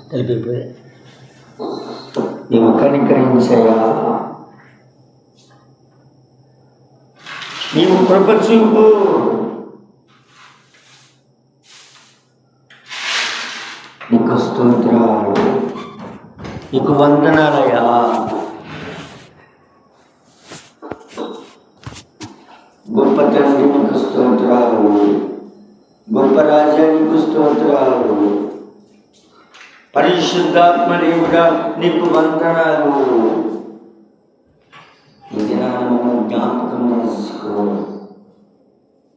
తెలిపిపోయి నీవు కనికరించయా, నీవు కృప చూపు, నీకు స్తోత్రాలు, నీకు వందనాలయా. గొప్ప తండ్రి నీకు స్తోత్రాలు, గొప్ప రాజా నీకు స్తోత్రాలు, పరిశుద్ధాత్మ దేవుడా నీకు వందనాలు. ఈ దినాన్ని మమ్మల్ని జ్ఞాపకం చేసుకో.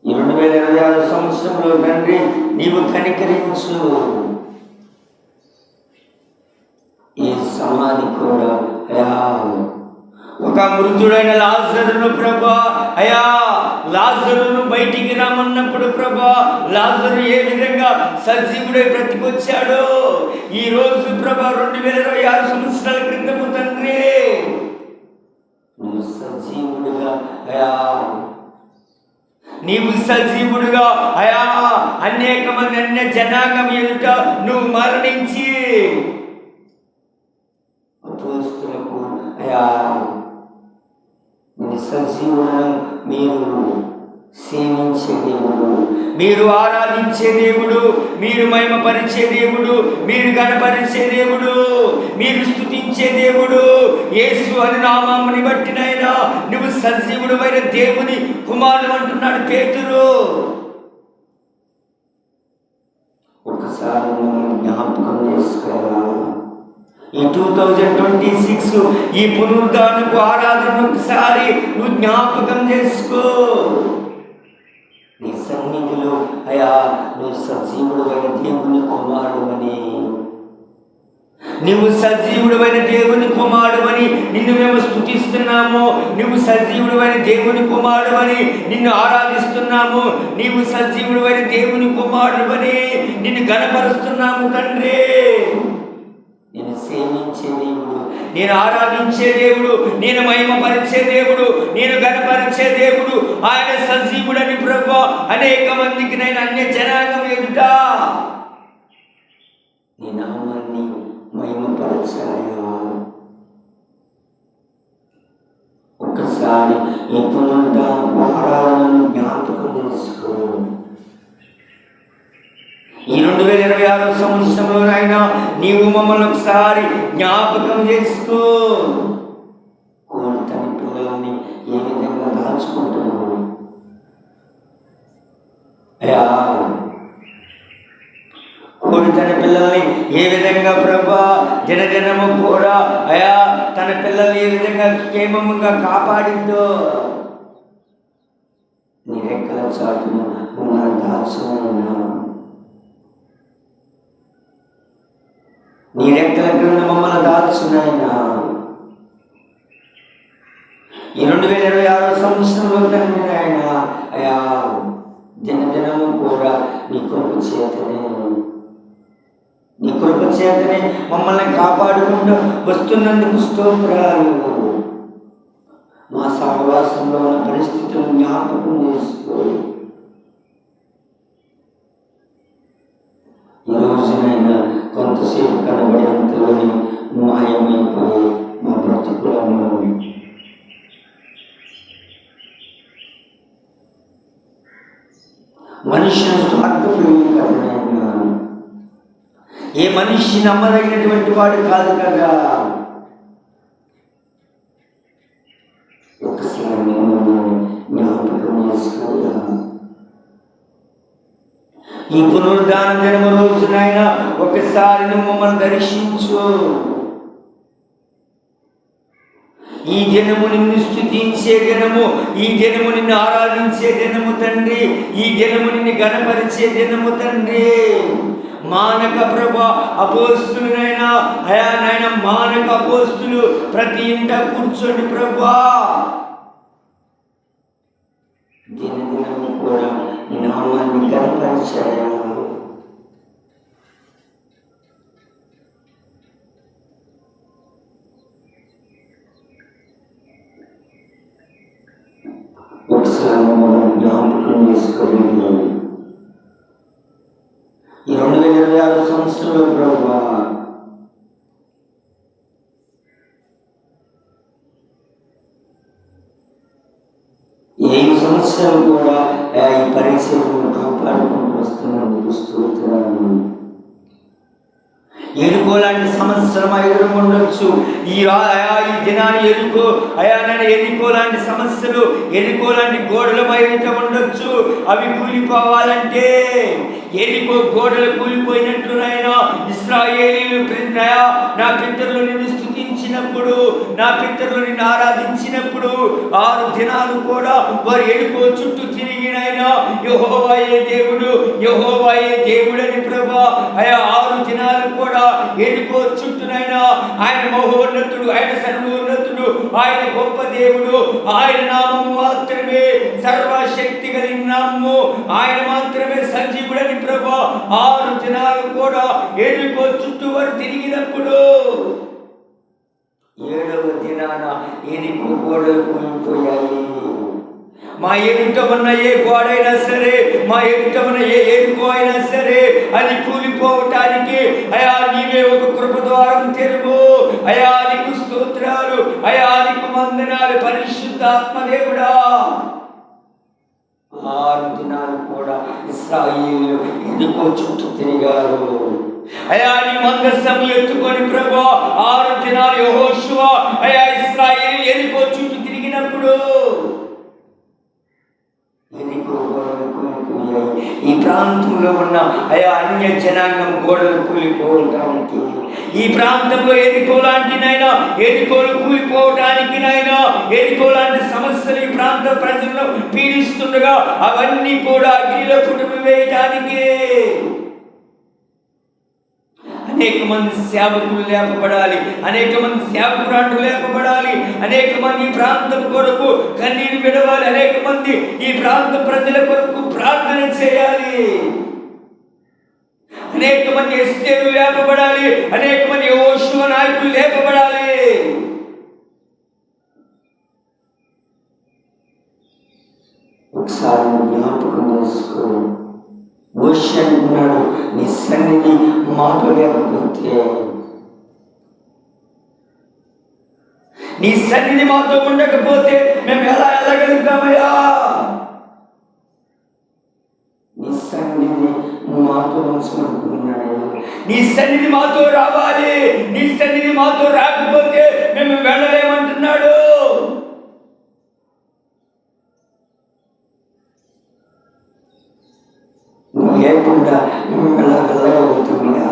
ఈ 2026 సంవత్సరంలో తండ్రి నీవు కనికరించు. ఈ సమాధి కూడా అయా ఒక మృతుడైన లాజరును ప్రభా, అయా లాజరును బయటికి రామన్నప్పుడు ప్రభా, లాజరు ఏ విధంగా సజీవుడై బ్రతికొచ్చాడో ఈ రోజు ప్రభా 2026 సంవత్సరాల క్రితము తండ్రి నువ్వు సజీవుడుగా అయా, నీవు సజీవుడుగా అయా అనేక మంది అన్య జనాంగం ఎదుట నువ్వు మరణించి అపోస్తలులకు అయా సజీవులను మీరు సేవించే దేవుడు, మీరు ఆరాధించే దేవుడు, మీరు మహిమపరిచే దేవుడు, మీరు గణపరిచే దేవుడు, మీరు స్తుతించే దేవుడు. యేసు అని నామముని బట్టినైనా నువ్వు సజీవుడు అయిన దేవుని కుమారుడు అంటున్నాడు పేతురు. ఒకసారి జ్ఞాపకం చేసుకోవాలి. ఈ 2026 ఈ పునరుద్ధానపు ఆరాధన ఒకసారి నువ్వు జ్ఞాపకం చేసుకో. నీ సన్నిధిలో అయా నువ్వు సజీవుడు అయిన దేవుని కుమారుడు అని, నువ్వు సజీవుడు అయిన దేవుని కుమారుడు అని నిన్ను మేము స్తుతిస్తున్నాము. నువ్వు సజీవుడు అయిన దేవుని కుమారుడు అని నిన్ను ఆరాధిస్తున్నాము. నీవు సజీవుడు అయిన దేవుని కుమారుడు అని నిన్ను గణపరుస్తున్నాము తండ్రి. నేను సేవించే దేవుడు, నేను ఆరాధించే దేవుడు, నేను మహిమపరిచే దేవుడు, నేను గణపరిచే దేవుడు ఆయన సజీవుడని ప్రభువా అనేక మందికి నేను అన్య జనాంగం ఎదుట నీ నామాన్ని మహిమపరచాయా. ఒక్కసారి ఈ పునరుద్ధానపు ఆరాధనను జ్ఞాపకం చేసుకో. ఈ 2026 సంవత్సరంలోనైనా నీవు మమ్మల్ని ఒకసారి జ్ఞాపకం చేసుకో. కోడి తన పిల్లల్ని ఏ విధంగా దాచుకుంటున్నావు అయా, కోడి తన పిల్లల్ని ఏ విధంగా ప్రభా దినదినము కూడా అయా తన పిల్లల్ని ఏ విధంగా క్షేమముగా కాపాడిందో నీ రెక్కల చాటును మమ్మల్ని దాచుకున్నా. నీ రెక్కల క్రింద మమ్మల్ని దాచున్నాయినా. ఈ 2026 సంవత్సరంలో తండ్రి ఆయన అయా దినదినము కూడా నీ కృప చేతనే మమ్మల్ని కాపాడుకుంటూ వస్తున్నందుకు స్తోత్రాలు. మా సహవాసంలో ఉన్న పరిస్థితులను జ్ఞాపకం చేసుకో. ఈ రోజునైనా కొంతసేపు కనబడేంతలోని మాయమైపోయి మా బ్రతుకులను మనుషులు స్వార్థపరుడైనా ఏ మనిషి నమ్మదగినటువంటి వాడు కాదు కదా. ఒకసారి జ్ఞాపకం చేసుకోదా. ఈ పునరుద్ధాన దినము రోజునైనా ఒకసారి నువ్వు మమ్మల్ని దర్శించు. ఈ దినము నిన్ను స్తుతించే దినము, ఈ దినము నిన్ను ఆరాధించే దినము తండ్రి, ఈ దినము నిన్ను గణపరిచే దినము తండ్రి. మానక ప్రభా అపోస్తులైనా అయా నాయన మానక అపోస్తులు ప్రతి ఇంట కూర్చోండి ప్రభా. దినదినము కూడా ఈ నామాన్ని గణపరిచాయా. ఒకసారి జ్ఞాపకం చేసుకోవాలి. ఈ 2026 సంవత్సరం సంవత్సరాలు ప్రభువా ఈ సంవత్సరం కూడా ఈ పరిచయం కాపాడుకుంటూ వస్తున్నందుకు స్తోత్రాలు. ఎరుకో లాంటి సంవత్సరం ఎదుర్కొండొచ్చు. ఈ దినాన్ని ఎరుకో లాంటి సమస్యలు, ఎరుకో లాంటి గోడలు బయట ఉండొచ్చు. అవి కూలిపోవాలంటే ఎరుకో గోడలు కూలిపోయినట్లునైనా ఇశ్రాయేలీయులు నా పితరులు నిన్ను స్తుతించినప్పుడు, నా పితరులు నిన్ను ఆరాధించినప్పుడు 6 దినాలు కూడా వారు ఎరుకో చుట్టూ తిరిగినైనా యెహోవాయే దేవుడు, యెహోవాయే దేవుడని ప్రభా 6 దినాలు కూడా ఎరుకో చుట్టూనైనా ఆయన మహోన్నతుడు, ఆయన సర్వోన్నతుడు, ఆయన గొప్ప దేవుడు, ఆయన నామము మాత్రమే సర్వశక్తి కలిగిన నామము, ఆయన మాత్రమే సజీవుడని ప్రభా 6 దినాలు కూడా ఎరుకో చుట్టూ వారు తిరిగినప్పుడు 7వ దినాన ఎరుకో గోడలు కూలిపోయాయి. మా ఎదుట ఉన్న ఏ గోడైనా సరే, మా ఎదుట ఉన్న ఏ ఎరుకో అయినా సరే అది కూలిపోవటానికి నీవే ఒక కృప ద్వారం తెరువు. నీకు స్తోత్రాలు, నీకు వందనాలు పరిశుద్ధ ఆత్మదేవుడా. 6 దినాలు కూడా ఇశ్రాయేలీయులు ఎరుకో చుట్టూ తిరిగారు. నీ మందస్సం ఎత్తుకొని ప్రభు 6 దినాలు యెహోషువ ఇశ్రాయేలీయులు ఎరుకో చుట్టూ తిరిగినప్పుడు ఈ ప్రాంతంలో ఉన్న అన్య జనాంగం గోడలు కూలిపోవటానికి, ఈ ప్రాంతంలో ఎరుకో లాంటినైనా ఎరుకోలు కూలిపోవటానికి ఎరుకో లాంటి సమస్యలు ఈ ప్రాంత ప్రజలను పీడిస్తుండగా అవన్నీ కూడా అగ్నిలో కుటుంబం వేయటానికి అనేక మంది సేవకులు లేపబడాలి, అనేక మంది సేవకురాండ్రు లేపబడాలి, అనేక మంది ఈ ప్రాంతం కొరకు కన్నీరు విడవాలి, అనేక మంది ఈ ప్రాంత ప్రజల కొరకు ప్రార్థన చేయాలి, అనేక మంది ఎస్తేరు లేపబడాలి, అనేక మంది యెహోషువ నాయకులు లేపబడాలి. ఒకసారి జ్ఞాపకం చేసుకో. మోషే అంటున్నాడు, నీ సన్నిధి మాతో లేకపోతే, నీ సన్నిధి మాతో ఉండకపోతే మేము ఎలా వెళ్ళగలుగుతామయ్యా? నీ సన్నిధి మాతో ఉంచమంటున్నాడు. నీ సన్నిధి మాతో రావాలి, నీ సన్నిధి మాతో రాకపోతే మేము వెళ్ళలేమంటున్నాడు. లేకుండా మేము ఎలా వెళ్ళగలుగుతున్నాయా?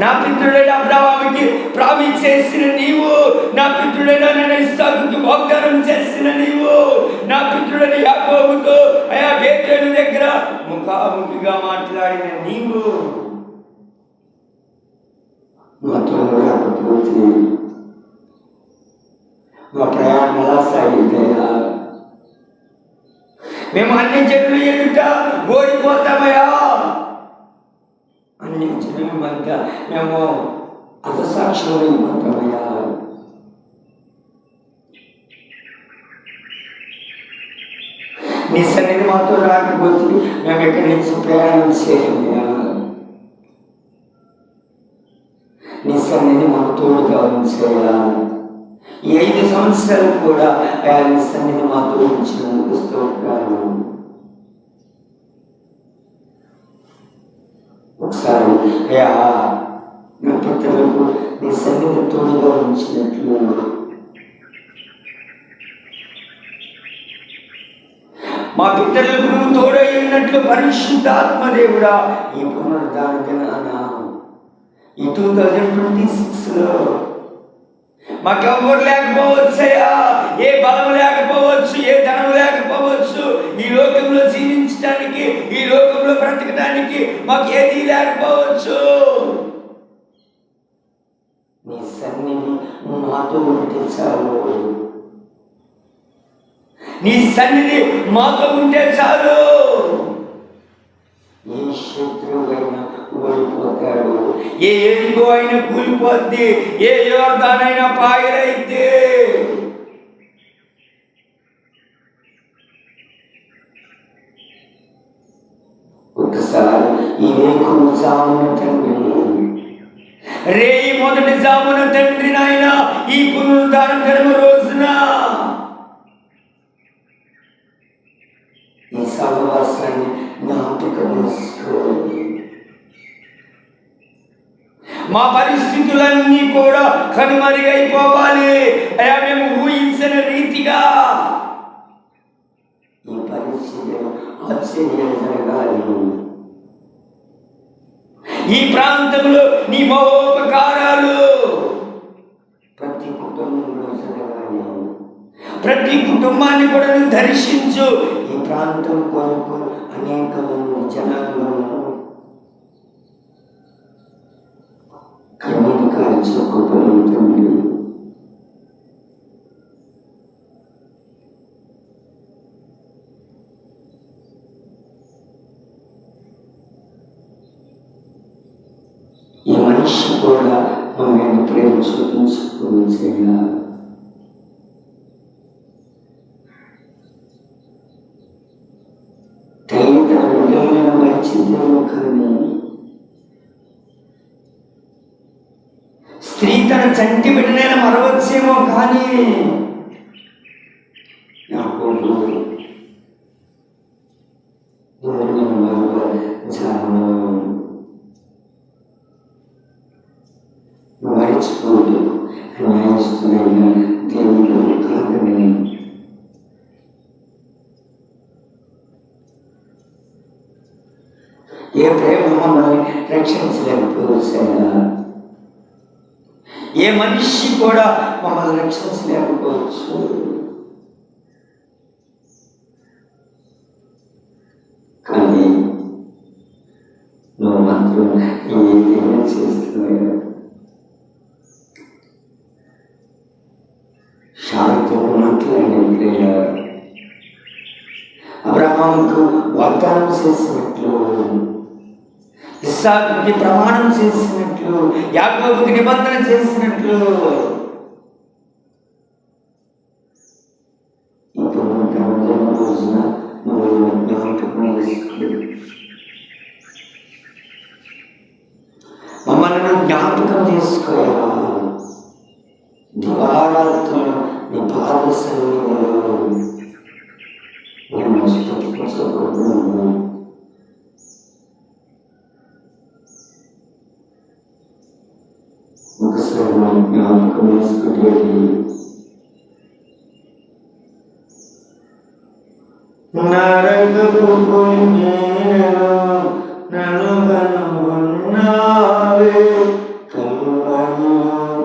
నా పితృడైన అబ్రాహాముకి ప్రామిస్ చేసిన నీవు, నా పితృడైన ఇస్సాకుకి వాగ్దానం చేసిన నీవు, నా పితృడైన యాకోబుతో బేతేలు దగ్గర ముఖాముఖిగా మాట్లాడిన నీవు మాతో రాకపోతే మా ప్రయాణం ఎలా సాగిద్దయ్యా? మేము అన్ని జనులు ఎదుట ఓడిపోతామయ్యా. అన్ని జనుల మధ్య మేము అపసాక్షులు అయిపోతామయ్యా. నీ సన్నిధి మాతో రాకపోతే మేము ఎక్కడి నుంచి ప్రయాణం చేయమయ్యా. నీ సన్నిధి మాకు తోడుగా ఉంచేయా. ఈ 5 సంవత్సరాలు కూడా నీ సన్నిధి మాతో ఉంచినందుకు స్తోత్రాలు. ఒకసారి నా పితరులకు నీ సన్నిధి తోడుగా ఉంచినట్లు మా పితరులకు నువ్వు తోడై ఉన్నట్లు పరిశుద్ధ ఆత్మదేవుడా ఈ పునరుద్ధాన దినాన ఈ 2026లో మాకెవ్వరు లేకపోవచ్చయ్యా, ఏ బలం లేకపోవచ్చు, ఏ ధనం లేకపోవచ్చు, ఈ లోకంలో జీవించడానికి, ఈ లోకంలో బ్రతకడానికి మాకు ఏది లేకపోవచ్చు. నీ సన్నిధి మాతో ఉంటే చాలు, నీ సన్నిధి మాతో ఉంటే చాలు. ఏ శత్రువైనా ఓడిపోతాడు, ఏ ఎరుకో అయినా కూలిపోద్ది, ఏ యోర్దానైనా పాయలైతే. ఈ వేకువ జామున తండ్రి, రేయి మొదటి జామున తండ్రి నాయన, ఈ పునరుద్ధాన దినము రోజున ఈ సహవాసాన్ని జ్ఞాపకం చేసుకోండి. మా పరిస్థితులన్నీ కూడా కనుమరుగైపోవాలి అయ్యా. మేము ఊహించిన రీతిగా ఈ పరిస్థితులు ఆశ్చర్యం జరగాలి. ఈ ప్రాంతంలో నీ మహోపకారాలు ప్రతి కుటుంబంలో జరగాలి. ప్రతి కుటుంబాన్ని కూడా నువ్వు దర్శించు. ఈ ప్రాంతం కొరకు అనేక మంది జనాంగము కన్నీటి కార్యక్రమం. ఈ మనిషి కూడా మమ్మల్ని ప్రేమ చూపించుకుని చేయాలి. తల్లిదండ్రులు మంచిదేమో కానీ స్త్రీ తన చంటి బిడ్డనైనా మరవచ్చేమో కానీ మరిచిపోదు న్యాయస్తులైన దేవుడు కాదని ఏ ప్రేమ మమ్మల్ని రక్షించలేకపోవచ్చా? ఏ మనిషి కూడా మమ్మల్ని రక్షించలేకపోవచ్చు. కానీ నువ్వు మాత్రం ఏదైనా చేస్తున్నావు. శాంతితో మాట్లాడినట్లే అబ్రహాముకు వాగ్దానం చేసినట్లు, ఇస్సాకుకి ప్రమాణం చేసినట్లు, యాకోబుకి నిబంధన చేసినట్లు ఇప్పుడు రోజున మమ్మల్ని జ్ఞాపకం చేసుకోవాలి. దివారాత్రులు నీ పాద సన్నిధిలో నేను స్తుతించబడుతున్నాను. ఒకసారి జ్ఞాపకం చేసుకునేది నరకపు పుణ్యేను నన్ను కనుగొన్నావే, కనుగొని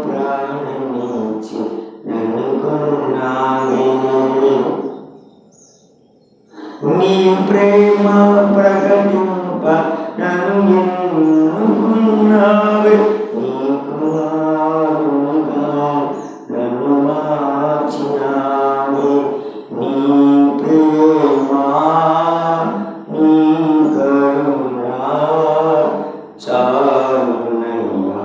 ప్రాణమిచ్చి నన్ను కొన్నావే. నీ ప్రేమ ప్రకటింప నన్ను ఎన్నుకున్నావే, నీ కుమారునిగా నన్ను మార్చినావే. నీ ప్రేమ నీ కరుణ చాలునయ్యా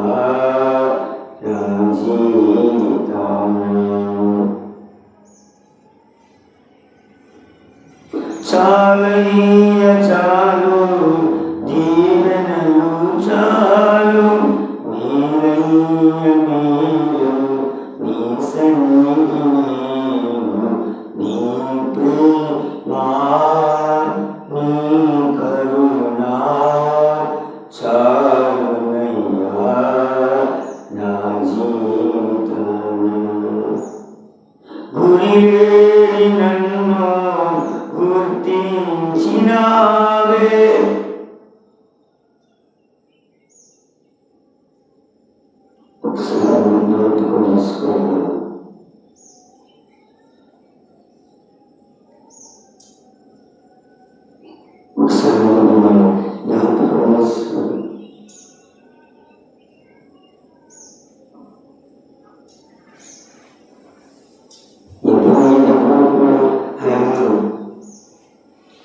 నా జీవితాన. చాలయ్య చాలు దీవెనలు చాలు, నీలయ్య నీలు నీ సన్నిధి నీవు, నీ ప్రేమ నీ కరుణ చాలునయ్యా నా జీవితాన. గురిలేని నన్ను గుర్తించినావే, ఒకసారి నోటుకోసుకోవాలి. ఒకసారి మనం జ్ఞాపకం చేసుకోవాలి.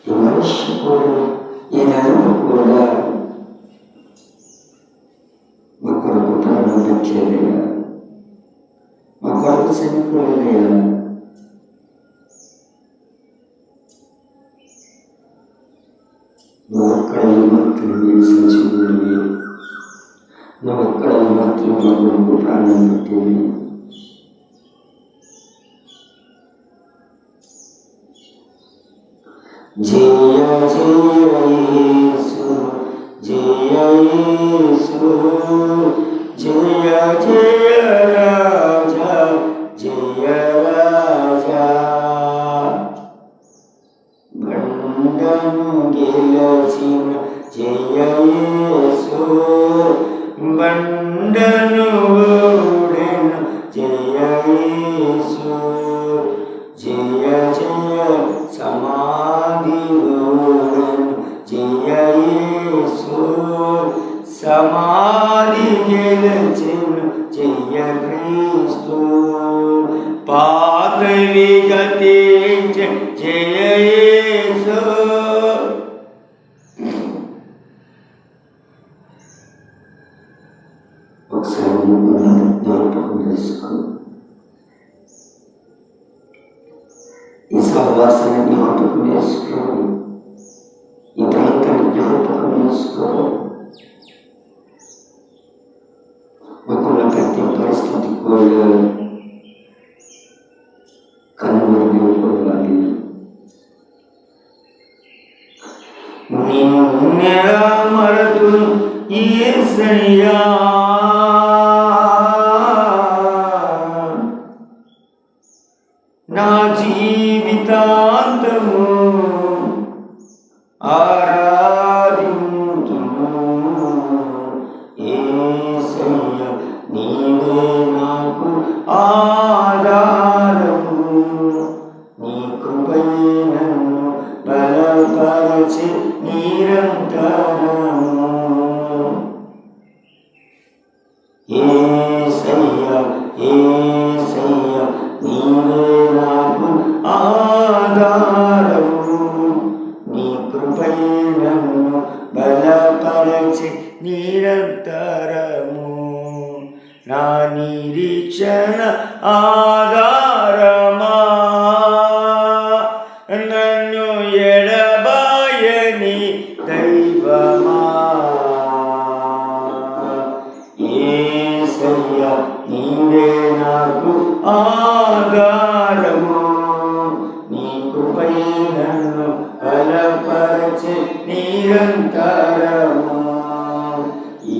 మనిషి కూడా దేవుడివి, సజీవుడివి. నువ్వు ఎక్కడ ఉన్నట్లు మా కొడుకు ప్రాణం పెట్టింది. జయ జయ యేసు, జయ యేసు, జయ జయ రాజా, జయ రాజా. బండను గెలచిన జయ యేసు, బండను ఓడెను జయ యేసు. జయ జయ సమాధి ఓడెను జయ యేసు, సమాధి గెలచెను జయ క్రీస్తు. పాతవి గతించె జయ యేసు. ఒకసారి జ్ఞాపకం చేసుకో. ఈ సహవాసాన్ని జ్ఞాపకం చేసుకో. ఈ ప్రాంతాన్ని జ్ఞాపకం చేసుకో. మాకున్న ప్రతి పరిస్థితి కూడా కనుమరుగైపోవాలి. నిన్నెలా మరతును యేసయ్యా, నా జీవితాంతము ఆరాధింతును. యేసయ్య నీవే నాకు ఆధారము, నీ కృపయే నన్ను బలపరచి నిరంతరము. యేసయ్య యేసయ్య నీవే నాకు ఆధారము, నీ కృపయే నన్ను బలపరచి నిరంతరము. నా నిరీక్షణ ఆధారమా, నన్ను ఎడబాయని దైవమా. యేసయ్య నీవే నాకు ఆధారము, నీ కృపయే నన్ను బలపరచి నిరంతరము.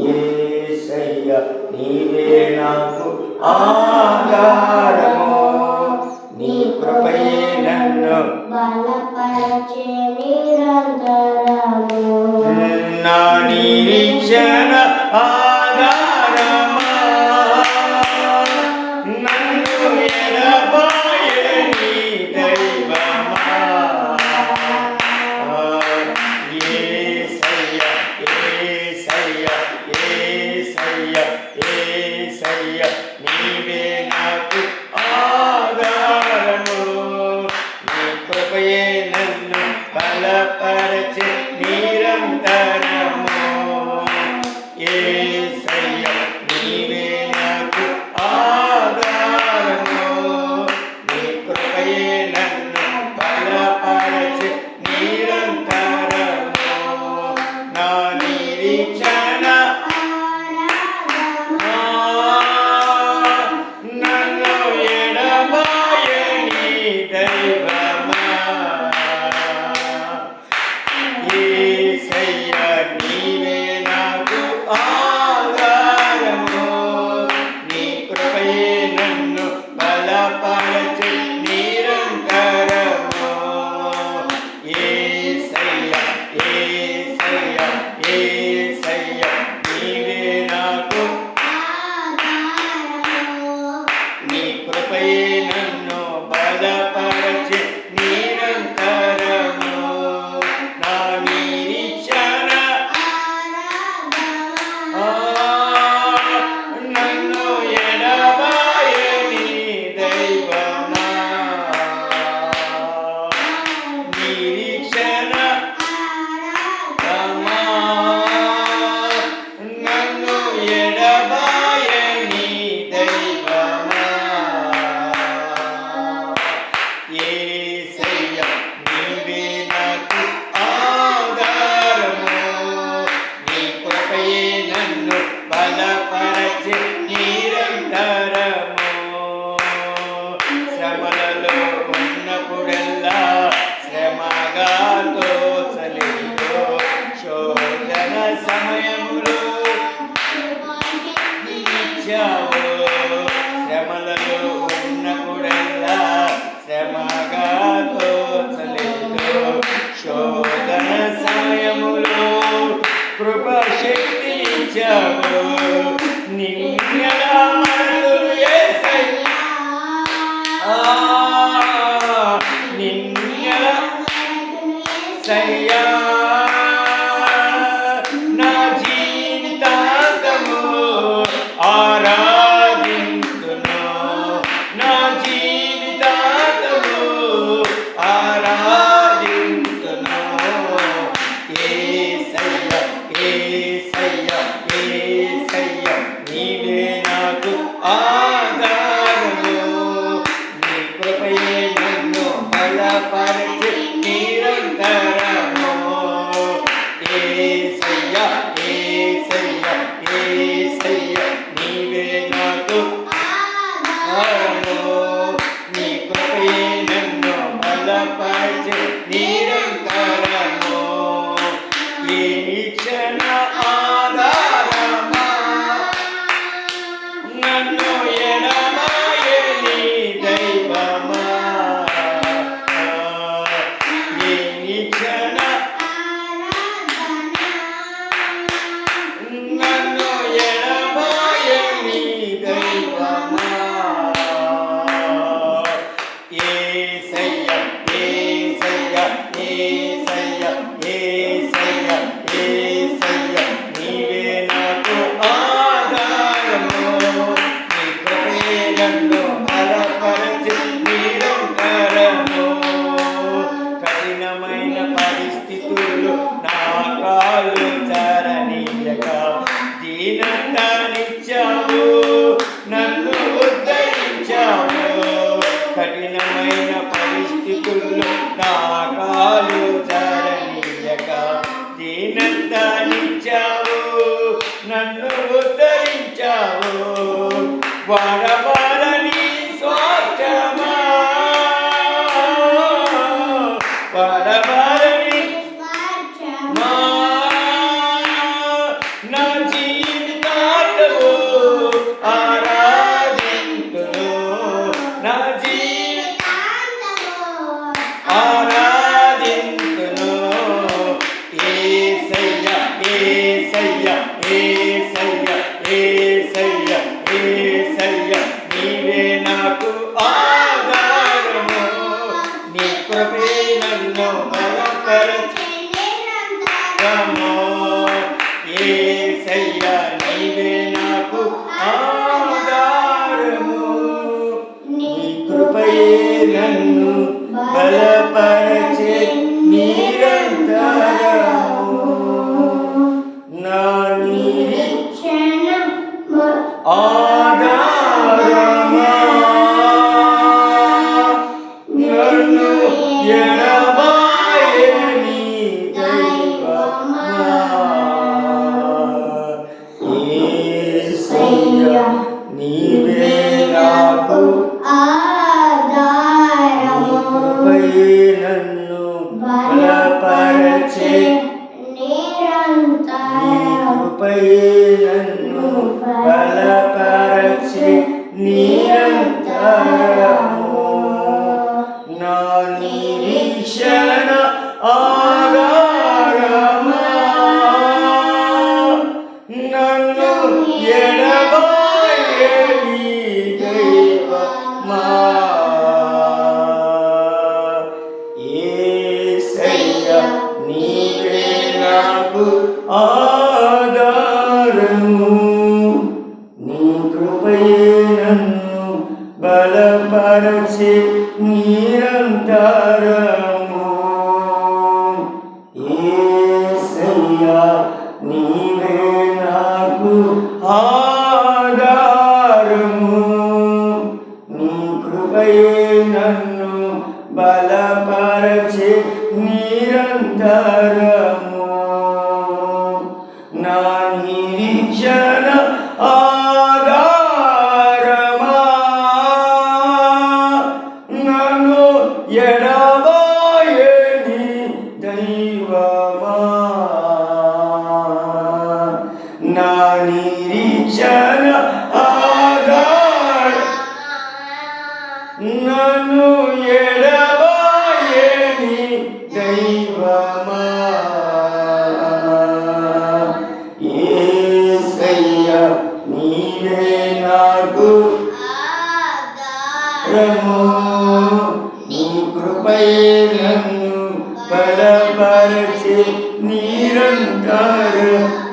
యేసయ్య నీవే నాకు ఆధారము, నీ కృపయే నన్ను బలపరచి నిరంతరము. నా నిరీక్షణ ఆధారమా, నన్ను ఎడబాయని దైవమా. యేసయ్య యేసయ్య యేసయ్య యేసయ్య నీవే ఏ క్షణ ఆధారమా నన్ను ఎడబాయని దైవమా ఏ క్షణ నన్ను ఎడబాయని దైవమా యేసయ్య యేసయ్య యేసయ్య యేసయ్య యేసయ్య నీవే నాకు ఆధారము నీ కృపే నన్ను బలపరచు నిరంతరము కఠినమైన పరిస్థితుల్లో నా కాలు జారనీయక దీనత్వాన్నిచ్చావు నన్ను ఉద్ధరించావు కఠినమైన పరిస్థితుల్లో నా కాలు జారనీయక దీనత్వాన్నిచ్చావు నన్ను ఉద్ధరించావు వాడబారని స్వార్థమా వాడబారని మా నా జీవితాంతము ఆరాధింతును నా ఆరాధింతును యేసయ్య యేసయ్య యేసయ్య యేసయ్య యేసయ్య నీవే నాకు ఆధారము నీ కృపే నన్ను బలపరచు యేసయ్య నీవే నాకు ఆధారము నీ కృపయే నన్ను బలపరచే నిరంతరము నా ఆధారమా నన్ను ఎడబాయని దైవమా యేసయ్య నీవే నాకు కృపయే నన్ను బలపరచే నీ కృపయే నన్ను బలపరచే నిరంతరము నా నిరీక్షణ ఆధారమా నన్ను ఎడబాయని దైవమా యేసయ్య నీవే నాకు ఆధారము నీ కృపయే నన్ను బలపరచే నిరంతరము యేసయ్య నీవే నాకు ఆధారము నీ కృపయే నన్ను బలపరచే నిరంతరము నా నిరీక్షణ ఆధారమా నన్ను ఎడబాయని దైవమా నా నిరీక్షణ ఆధార నన్ను ఎడబాయని దైవమా యేసయ్య నీవే నాకు ఆధారము నీ కృపయే నన్ను బలపరచే నిరంతరము